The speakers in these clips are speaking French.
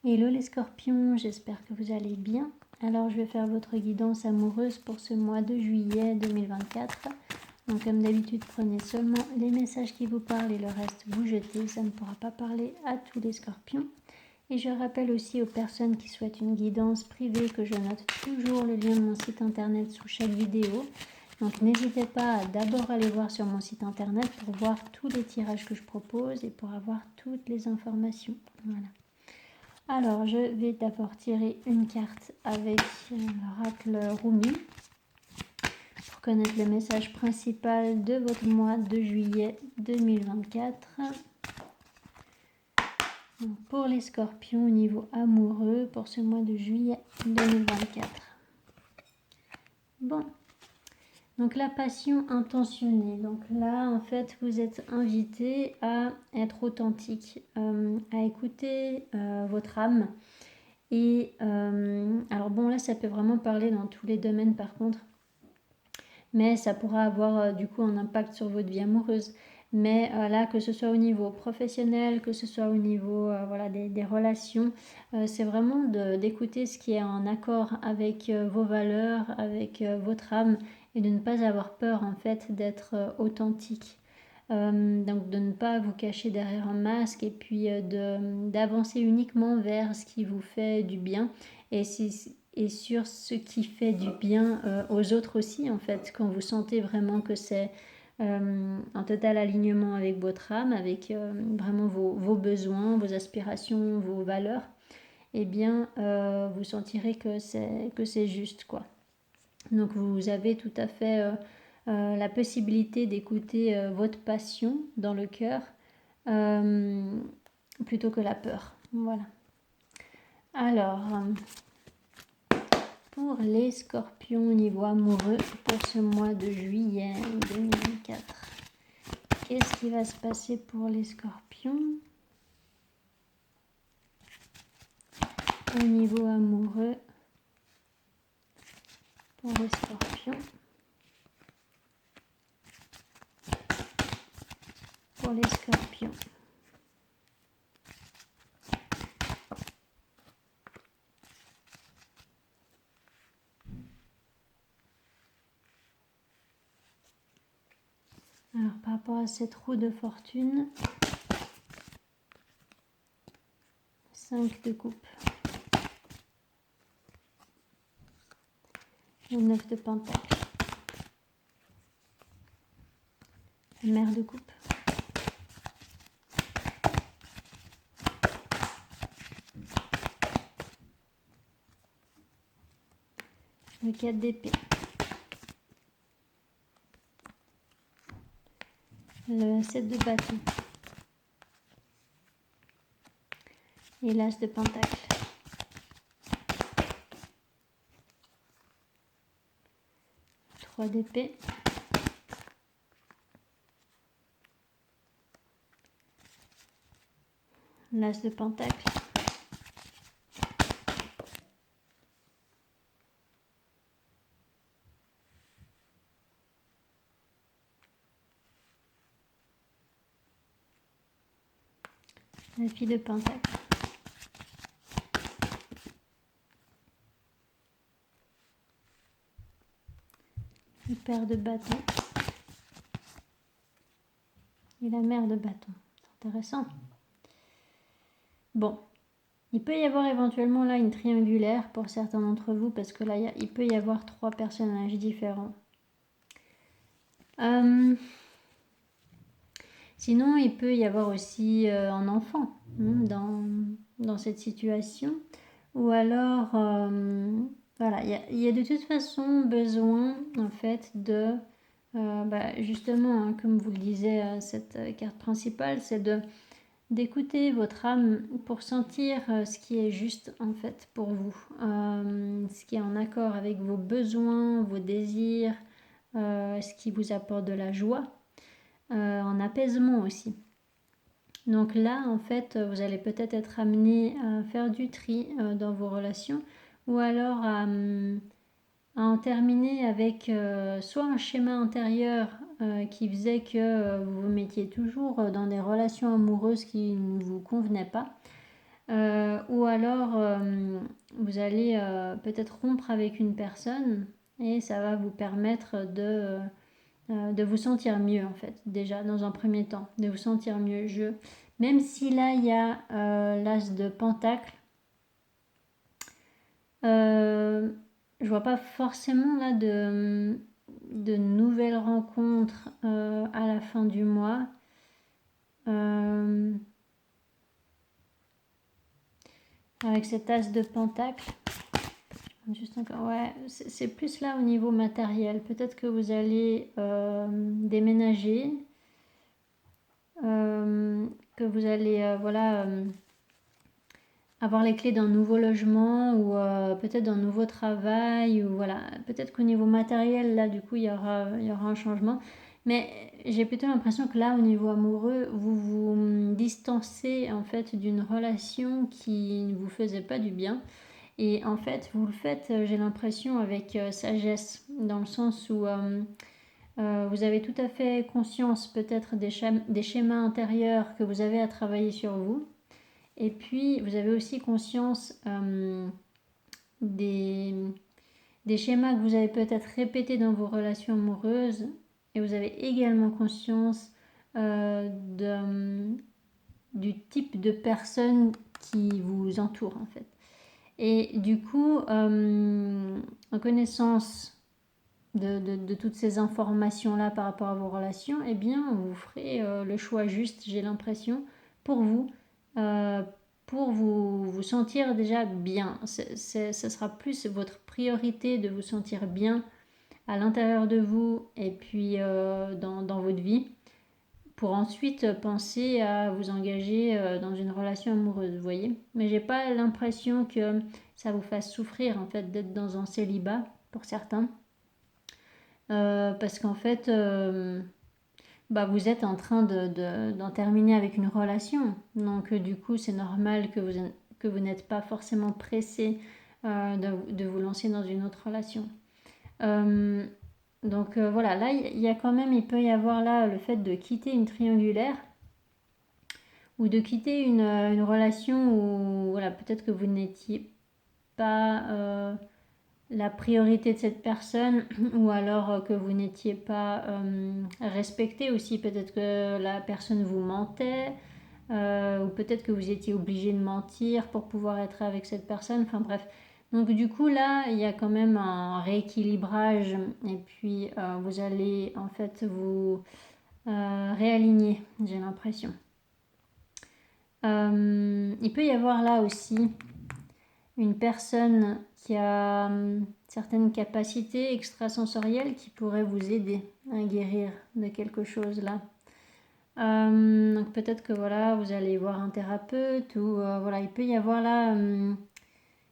Hello les scorpions, j'espère que vous allez bien. Alors je vais faire votre guidance amoureuse pour ce mois de juillet 2024. Donc comme d'habitude, prenez seulement les messages qui vous parlent et le reste vous jetez. Ça ne pourra pas parler à tous les scorpions. Et je rappelle aussi aux personnes qui souhaitent une guidance privée que je note toujours le lien de mon site internet sous chaque vidéo. Donc n'hésitez pas à d'abord aller voir sur mon site internet pour voir tous les tirages que je propose et pour avoir toutes les informations. Voilà. Alors, je vais d'abord tirer une carte avec l'oracle Rumi pour connaître le message principal de votre mois de juillet 2024. Donc, pour les scorpions au niveau amoureux pour ce mois de juillet 2024. Bon, donc la passion intentionnée. Donc là, en fait, vous êtes invité à être authentique, à écouter votre âme. Et alors bon, là ça peut vraiment parler dans tous les domaines par contre, mais ça pourra avoir du coup un impact sur votre vie amoureuse. Mais là, que ce soit au niveau professionnel, que ce soit au niveau voilà, des relations, c'est vraiment d'écouter ce qui est en accord avec vos valeurs, avec votre âme, et de ne pas avoir peur en fait d'être authentique. Donc de ne pas vous cacher derrière un masque et puis d'avancer uniquement vers ce qui vous fait du bien et sur ce qui fait du bien aux autres aussi en fait, quand vous sentez vraiment que c'est en total alignement avec votre âme, avec vraiment vos besoins, vos aspirations, vos valeurs, eh bien vous sentirez que c'est juste quoi. Donc vous avez tout à fait la possibilité d'écouter votre passion dans le cœur plutôt que la peur. Voilà. Alors, pour les scorpions au niveau amoureux pour ce mois de juillet 2024, qu'est-ce qui va se passer pour les scorpions au niveau amoureux pour les scorpions? Pour les scorpions. Alors par rapport à cette roue de fortune, 5 de coupe, le 9 de pentacle, la mère de coupe, le 4 d'épée, le 7 de bâton et l'as de pentacle. D'épée, l'as de pentacle, la fille de pentacle, le père de bâton et la mère de bâton. C'est intéressant. Bon, il peut y avoir éventuellement là une triangulaire pour certains d'entre vous parce que là il peut y avoir 3 personnages différents. Sinon, il peut y avoir aussi un enfant dans cette situation. Ou alors, voilà, il y a de toute façon besoin en fait de, justement, hein, comme vous le disiez, cette carte principale, c'est d'écouter votre âme pour sentir ce qui est juste en fait pour vous, ce qui est en accord avec vos besoins, vos désirs, ce qui vous apporte de la joie, en apaisement aussi. Donc là, en fait, vous allez peut-être être amené à faire du tri dans vos relations ou alors à en terminer avec soit un schéma intérieur qui faisait que vous vous mettiez toujours dans des relations amoureuses qui ne vous convenaient pas, Ou alors vous allez peut-être rompre avec une personne et ça va vous permettre de vous sentir mieux en fait, déjà dans un premier temps, de vous sentir mieux. Même si là il y a l'as de pentacle, je vois pas forcément là de nouvelles rencontres à la fin du mois. Avec cet as de pentacle. Juste encore, ouais, c'est plus là au niveau matériel. Peut-être que vous allez déménager, que vous allez voilà, avoir les clés d'un nouveau logement ou peut-être d'un nouveau travail. Ou voilà, peut-être qu'au niveau matériel, là, du coup, il y aura un changement. Mais j'ai plutôt l'impression que là, au niveau amoureux, vous vous distancez en fait d'une relation qui ne vous faisait pas du bien. Et en fait, vous le faites, j'ai l'impression, avec sagesse, dans le sens où vous avez tout à fait conscience peut-être des schémas intérieurs que vous avez à travailler sur vous. Et puis, vous avez aussi conscience des, des schémas que vous avez peut-être répétés dans vos relations amoureuses. Et vous avez également conscience du type de personne qui vous entoure, en fait. Et du coup, en connaissance de toutes ces informations-là par rapport à vos relations, eh bien, vous ferez le choix juste, j'ai l'impression, pour vous, euh, pour vous sentir déjà bien. Ça sera plus votre priorité de vous sentir bien à l'intérieur de vous et puis dans votre vie, pour ensuite penser à vous engager dans une relation amoureuse, vous voyez. Mais j'ai pas l'impression que ça vous fasse souffrir en fait d'être dans un célibat pour certains. Parce qu'en fait, vous êtes en train d'en terminer avec une relation. Donc du coup, c'est normal que vous n'êtes pas forcément pressé de vous lancer dans une autre relation. Donc voilà, là il peut y avoir là le fait de quitter une triangulaire ou de quitter une relation où voilà, peut-être que vous n'étiez pas la priorité de cette personne ou alors que vous n'étiez pas respecté aussi, peut-être que la personne vous mentait ou peut-être que vous étiez obligé de mentir pour pouvoir être avec cette personne, enfin bref. Donc du coup là il y a quand même un rééquilibrage et puis vous allez en fait vous réaligner, j'ai l'impression. Il peut y avoir là aussi une personne qui a certaines capacités extrasensorielles qui pourraient vous aider à guérir de quelque chose là. Donc peut-être que voilà, vous allez voir un thérapeute ou voilà, il peut y avoir là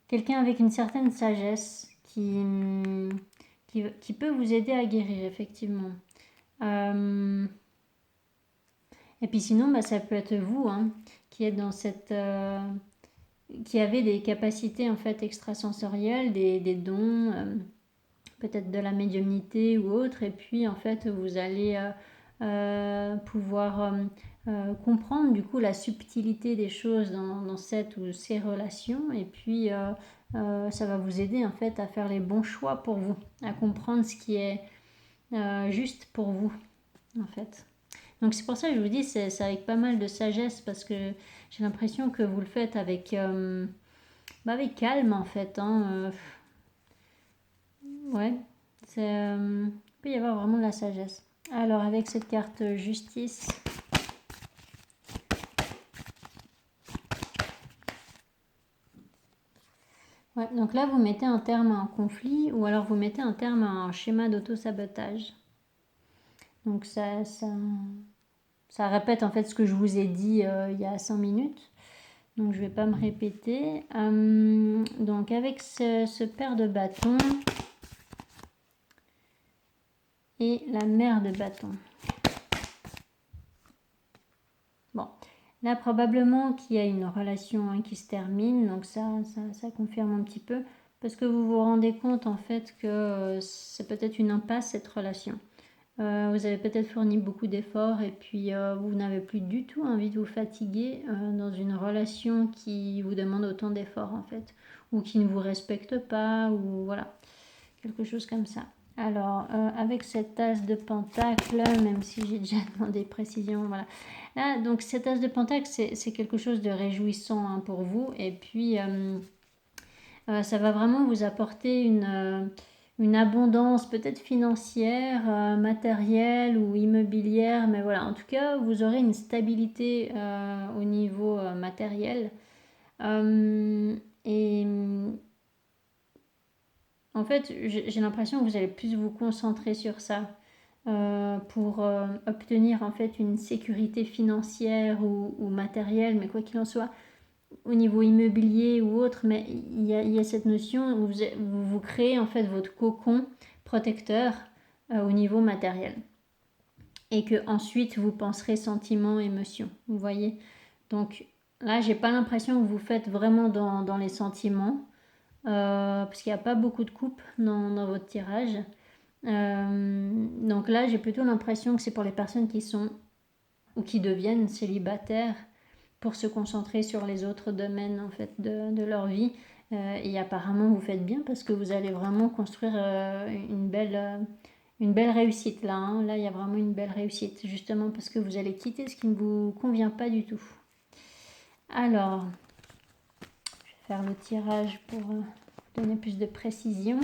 quelqu'un avec une certaine sagesse qui peut vous aider à guérir effectivement. Et puis sinon, ça peut être vous qui êtes dans cette qui avez des capacités en fait extrasensorielles, des dons, peut-être de la médiumnité ou autre, et puis en fait vous allez pouvoir comprendre du coup la subtilité des choses dans cette ou ces relations, et puis ça va vous aider en fait à faire les bons choix pour vous, à comprendre ce qui est juste pour vous en fait. Donc c'est pour ça que je vous dis, c'est avec pas mal de sagesse, parce que j'ai l'impression que vous le faites avec calme en fait. Ouais, il peut y avoir vraiment de la sagesse. Alors avec cette carte justice, ouais, donc là vous mettez un terme à un conflit ou alors vous mettez un terme à un schéma d'auto-sabotage. Donc ça répète en fait ce que je vous ai dit il y a 5 minutes. Donc je ne vais pas me répéter. Donc avec ce paire de bâtons et la mère de bâtons. Bon, là probablement qu'il y a une relation qui se termine, donc ça confirme un petit peu, parce que vous vous rendez compte en fait que c'est peut-être une impasse cette relation. Vous avez peut-être fourni beaucoup d'efforts et puis vous n'avez plus du tout envie de vous fatiguer dans une relation qui vous demande autant d'efforts en fait, ou qui ne vous respecte pas, ou voilà, quelque chose comme ça. Alors, avec cette as de pentacle, même si j'ai déjà demandé précision, voilà. Là, donc cette as de pentacle, c'est quelque chose de réjouissant hein, pour vous. Et puis, ça va vraiment vous apporter une abondance peut-être financière, matérielle ou immobilière. Mais voilà, en tout cas, vous aurez une stabilité au niveau matériel. Et en fait, j'ai l'impression que vous allez plus vous concentrer sur ça pour obtenir en fait une sécurité financière ou matérielle, mais quoi qu'il en soit, au niveau immobilier ou autre, mais il y a cette notion où vous créez en fait votre cocon protecteur au niveau matériel. Et que ensuite vous penserez sentiments, émotions. Vous voyez? Donc là, j'ai pas l'impression que vous faites vraiment dans les sentiments. Parce qu'il n'y a pas beaucoup de coupes dans votre tirage. Donc là, j'ai plutôt l'impression que c'est pour les personnes qui sont ou qui deviennent célibataires pour se concentrer sur les autres domaines en fait de leur vie. Et apparemment, vous faites bien parce que vous allez vraiment construire une belle réussite là. Hein. Là, il y a vraiment une belle réussite justement parce que vous allez quitter ce qui ne vous convient pas du tout. Alors, je vais faire le tirage pour donner plus de précision.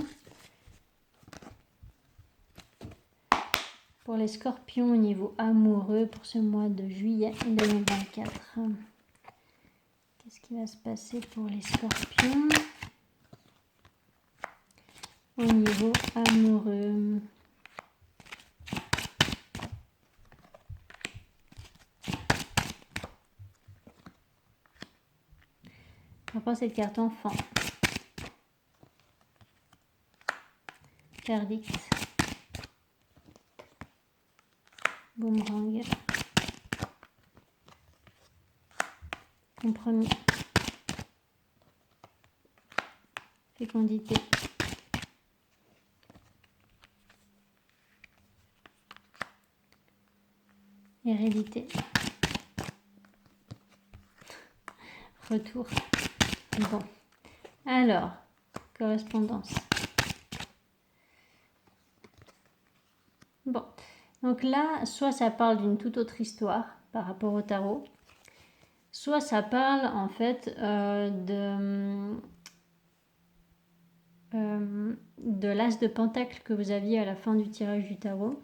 Pour les scorpions au niveau amoureux pour ce mois de juillet 2024. Qu'est-ce qui va se passer pour les scorpions au niveau amoureux? On va prendre cette carte enfant. Verdict. Boomerang. Compromis. Fécondité. Hérédité. Retour. Bon. Alors, correspondance. Bon. Donc là, soit ça parle d'une toute autre histoire par rapport au tarot, soit ça parle en fait de l'as de pentacle que vous aviez à la fin du tirage du tarot.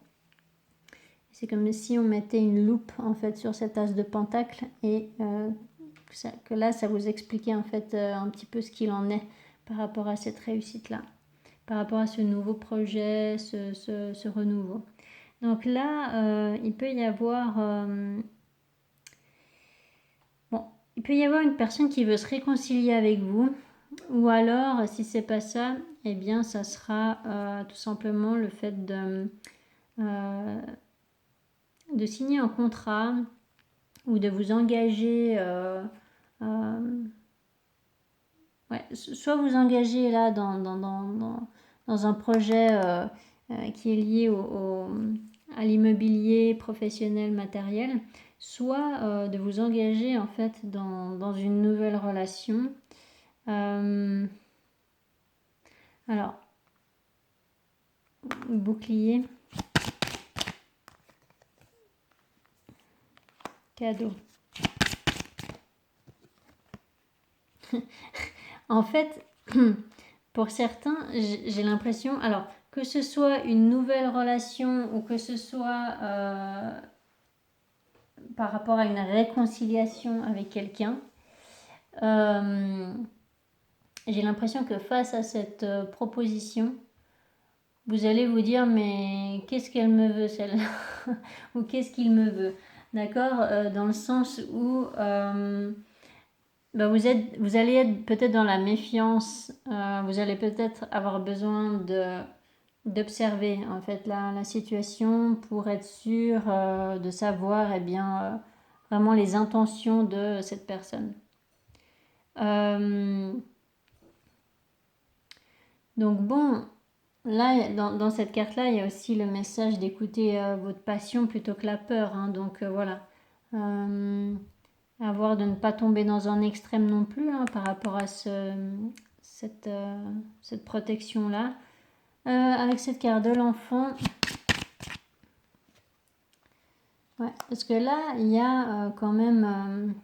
C'est comme si on mettait une loupe en fait sur cet as de pentacle et que là ça vous expliquait en fait un petit peu ce qu'il en est par rapport à cette réussite là, par rapport à ce nouveau projet, ce renouveau. Donc là il peut y avoir il peut y avoir une personne qui veut se réconcilier avec vous, ou alors si c'est pas ça, eh bien ça sera tout simplement le fait de signer un contrat ou de vous engager soit vous engager là dans un projet qui est lié à l'immobilier professionnel matériel, soit de vous engager en fait dans une nouvelle relation. Alors, bouclier, cadeau. En fait, pour certains, j'ai l'impression, alors que ce soit une nouvelle relation ou que ce soit par rapport à une réconciliation avec quelqu'un, j'ai l'impression que face à cette proposition, vous allez vous dire mais qu'est-ce qu'elle me veut celle-là ou qu'est-ce qu'il me veut, d'accord, dans le sens où vous allez être peut-être dans la méfiance, vous allez peut-être avoir besoin d'observer en fait la situation pour être sûr de savoir vraiment les intentions de cette personne. Donc bon, là, dans cette carte-là, il y a aussi le message d'écouter votre passion plutôt que la peur, hein. Donc voilà. Euh, à voir de ne pas tomber dans un extrême non plus, hein, par rapport à cette protection-là. Avec cette carte de l'enfant, ouais, parce que là, il y a quand même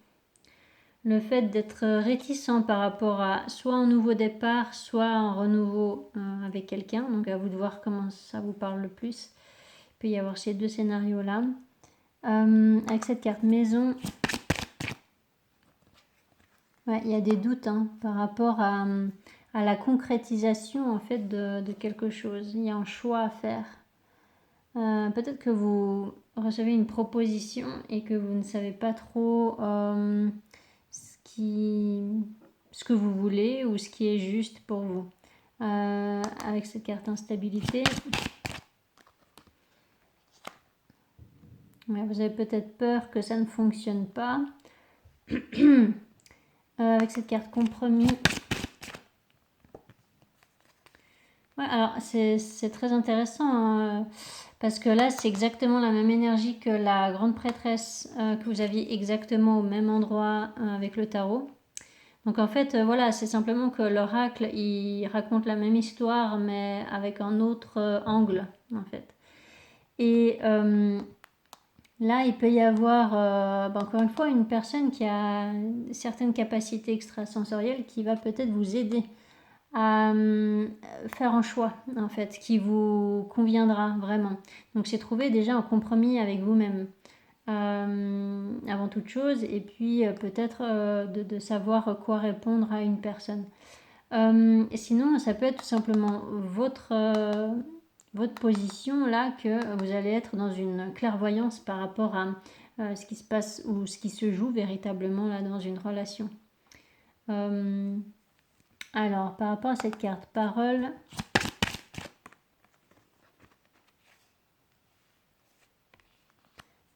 le fait d'être réticent par rapport à soit un nouveau départ, soit un renouveau avec quelqu'un. Donc à vous de voir comment ça vous parle le plus. Il peut y avoir ces deux scénarios-là. Avec cette carte maison, ouais, il y a des doutes, hein, par rapport à la concrétisation en fait de quelque chose. Il y a un choix à faire. Peut-être que vous recevez une proposition et que vous ne savez pas trop ce que vous voulez ou ce qui est juste pour vous. Avec cette carte instabilité, ouais, vous avez peut-être peur que ça ne fonctionne pas. Avec cette carte compromis, ouais, alors c'est très intéressant, hein, parce que là c'est exactement la même énergie que la grande prêtresse que vous aviez exactement au même endroit avec le tarot. Donc en fait, voilà, c'est simplement que l'oracle, il raconte la même histoire, mais avec un autre angle, en fait. Et là, il peut y avoir, encore une fois, une personne qui a certaines capacités extrasensorielles qui va peut-être vous aider à faire un choix, en fait, qui vous conviendra vraiment. Donc c'est trouver déjà un compromis avec vous-même. Avant toute chose, et puis peut-être de savoir quoi répondre à une personne. Sinon, ça peut être tout simplement votre position là, que vous allez être dans une clairvoyance par rapport à ce qui se passe ou ce qui se joue véritablement là dans une relation. Alors, par rapport à cette carte parole,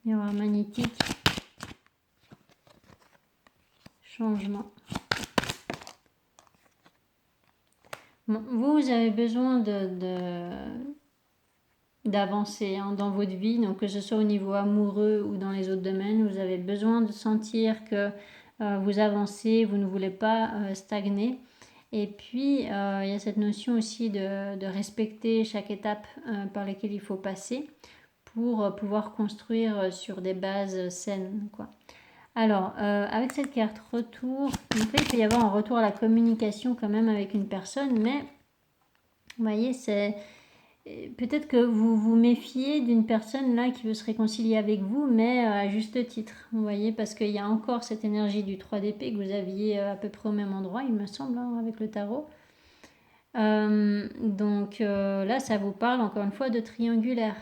miroir magnétique, changement. Bon, vous avez besoin d'avancer hein, dans votre vie, donc que ce soit au niveau amoureux ou dans les autres domaines, vous avez besoin de sentir que vous avancez, vous ne voulez pas stagner. Et puis, il y a cette notion aussi de respecter chaque étape par laquelle il faut passer pour pouvoir construire sur des bases saines, quoi. Alors, avec cette carte retour, en fait, il peut y avoir un retour à la communication quand même avec une personne, mais vous voyez, c'est peut-être que vous vous méfiez d'une personne là qui veut se réconcilier avec vous, mais à juste titre, vous voyez, parce qu'il y a encore cette énergie du 3 d'épée que vous aviez à peu près au même endroit, il me semble, hein, avec le tarot. Donc là, ça vous parle encore une fois de triangulaire.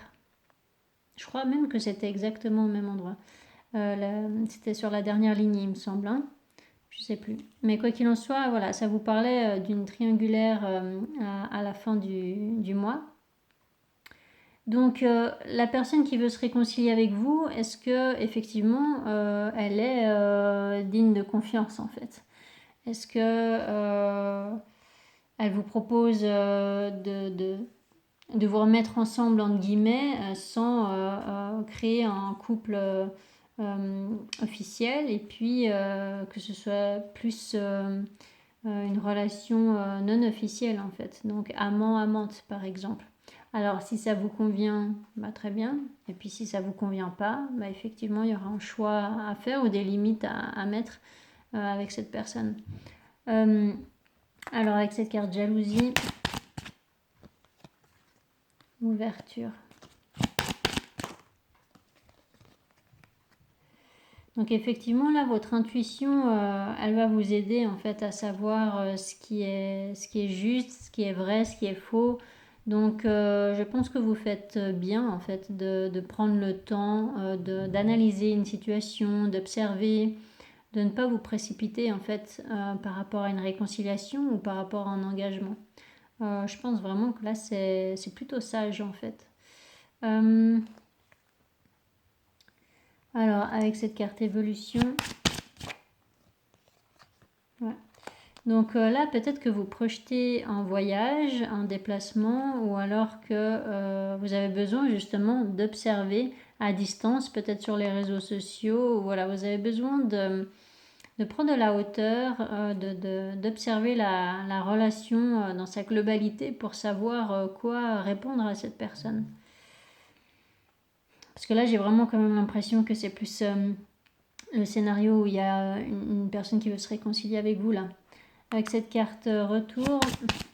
Je crois même que c'était exactement au même endroit. C'était sur la dernière ligne, il me semble. Hein. Je sais plus. Mais quoi qu'il en soit, voilà, ça vous parlait d'une triangulaire à la fin du mois. Donc la personne qui veut se réconcilier avec vous, est-ce que effectivement elle est digne de confiance en fait? Est-ce que elle vous propose de vous remettre ensemble entre guillemets sans créer un couple officiel et puis que ce soit plus une relation non officielle en fait, donc amant-amante par exemple. Alors si ça vous convient, bah, très bien, et puis si ça vous convient pas, bah, effectivement il y aura un choix à faire ou des limites à mettre avec cette personne. Alors avec cette carte jalousie, ouverture. Donc effectivement là votre intuition elle va vous aider en fait à savoir ce qui est juste, ce qui est vrai, ce qui est faux. Donc je pense que vous faites bien en fait de prendre le temps d'analyser une situation, d'observer, de ne pas vous précipiter en fait par rapport à une réconciliation ou par rapport à un engagement. Je pense vraiment que là c'est plutôt sage en fait. Alors avec cette carte évolution, ouais. Donc là, peut-être que vous projetez un voyage, un déplacement, ou alors que vous avez besoin justement d'observer à distance, peut-être sur les réseaux sociaux. Voilà, vous avez besoin de prendre de la hauteur, d'observer la relation dans sa globalité pour savoir quoi répondre à cette personne. Parce que là, j'ai vraiment quand même l'impression que c'est plus le scénario où il y a une personne qui veut se réconcilier avec vous là. Avec cette carte retour,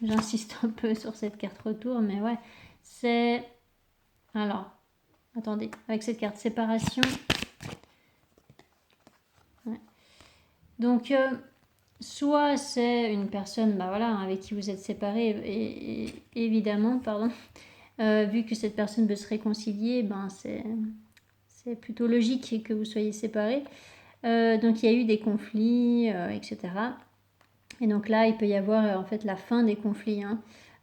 j'insiste un peu sur cette carte retour, mais ouais, c'est... Alors, attendez, avec cette carte séparation. Ouais. Donc, soit c'est une personne voilà, avec qui vous êtes séparés, et évidemment, pardon, vu que cette personne veut se réconcilier, c'est plutôt logique que vous soyez séparés. Donc, il y a eu des conflits, etc. Et donc là, il peut y avoir en fait la fin des conflits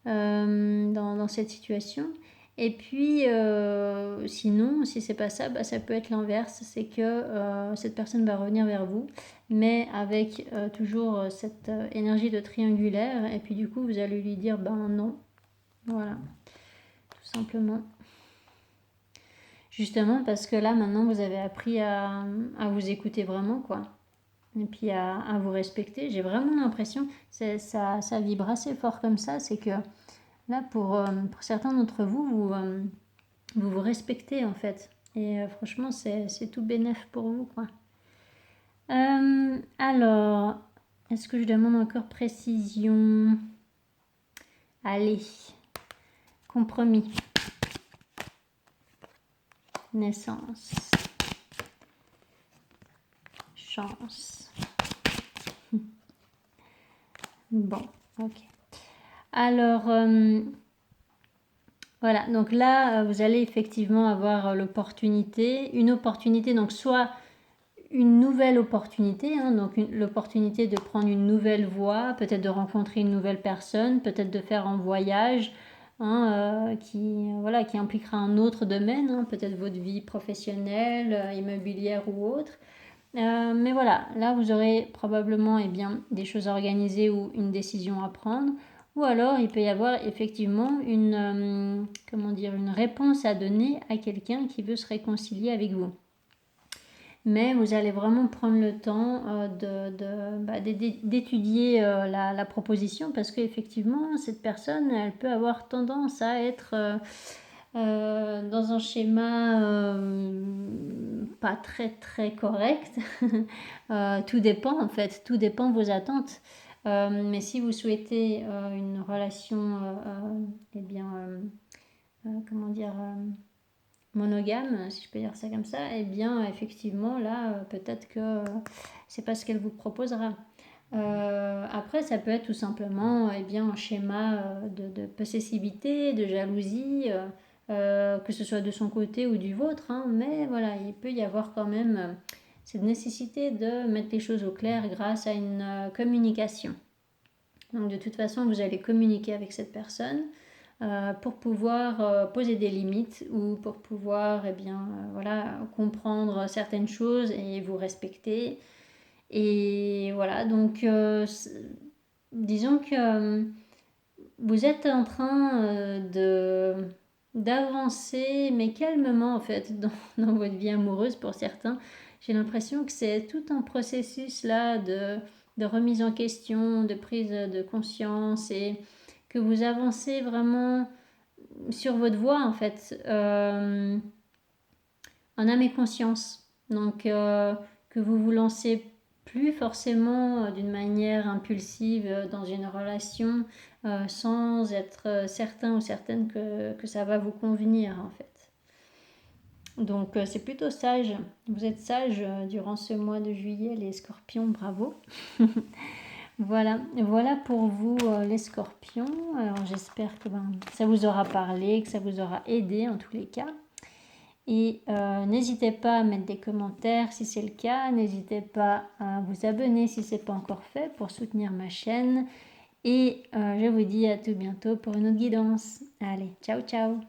dans cette situation. Et puis, sinon, si c'est pas ça, ça peut être l'inverse. C'est que cette personne va revenir vers vous, mais avec toujours cette énergie de triangulaire. Et puis du coup, vous allez lui dire, non. Voilà, tout simplement. Justement parce que là, maintenant, vous avez appris à vous écouter vraiment, quoi. Et puis à vous respecter. J'ai vraiment l'impression, ça vibre assez fort comme ça, c'est que là, pour certains d'entre vous, vous respectez en fait. Et franchement, c'est tout bénef pour vous, quoi. Alors, est-ce que je demande encore précision? Allez, compromis. Naissance. Chance. Bon, ok. Alors, voilà, donc là, vous allez effectivement avoir l'opportunité, une opportunité, donc soit une nouvelle opportunité, donc l'opportunité de prendre une nouvelle voie, peut-être de rencontrer une nouvelle personne, peut-être de faire un voyage qui impliquera un autre domaine, peut-être votre vie professionnelle, immobilière ou autre. Mais voilà, là vous aurez probablement des choses à organiser ou une décision à prendre. Ou alors il peut y avoir effectivement une réponse à donner à quelqu'un qui veut se réconcilier avec vous. Mais vous allez vraiment prendre le temps d'étudier la proposition parce qu'effectivement, cette personne, elle peut avoir tendance à être dans un schéma pas très très correct. Tout dépend en fait, tout dépend de vos attentes. Mais si vous souhaitez une relation, monogame, si je peux dire ça comme ça, effectivement, là, peut-être que c'est pas ce qu'elle vous proposera. Après, ça peut être tout simplement un schéma de possessivité, de jalousie, que ce soit de son côté ou du vôtre, mais voilà, il peut y avoir quand même cette nécessité de mettre les choses au clair grâce à une communication. Donc de toute façon, vous allez communiquer avec cette personne pour pouvoir poser des limites ou pour pouvoir comprendre certaines choses et vous respecter. Et voilà, donc disons que vous êtes en train d'avancer, mais calmement en fait, dans votre vie amoureuse pour certains. J'ai l'impression que c'est tout un processus là de remise en question, de prise de conscience et que vous avancez vraiment sur votre voie en fait, en âme et conscience. Donc que vous vous lancez plus forcément d'une manière impulsive dans une relation sans être certain ou certaine que ça va vous convenir en fait. Donc c'est plutôt sage. Vous êtes sage durant ce mois de juillet, les scorpions, bravo. Voilà pour vous les scorpions. Alors j'espère que ça vous aura parlé, que ça vous aura aidé en tous les cas. Et n'hésitez pas à mettre des commentaires si c'est le cas. N'hésitez pas à vous abonner si ce n'est pas encore fait pour soutenir ma chaîne. Et je vous dis à tout bientôt pour une autre guidance. Allez, ciao ciao.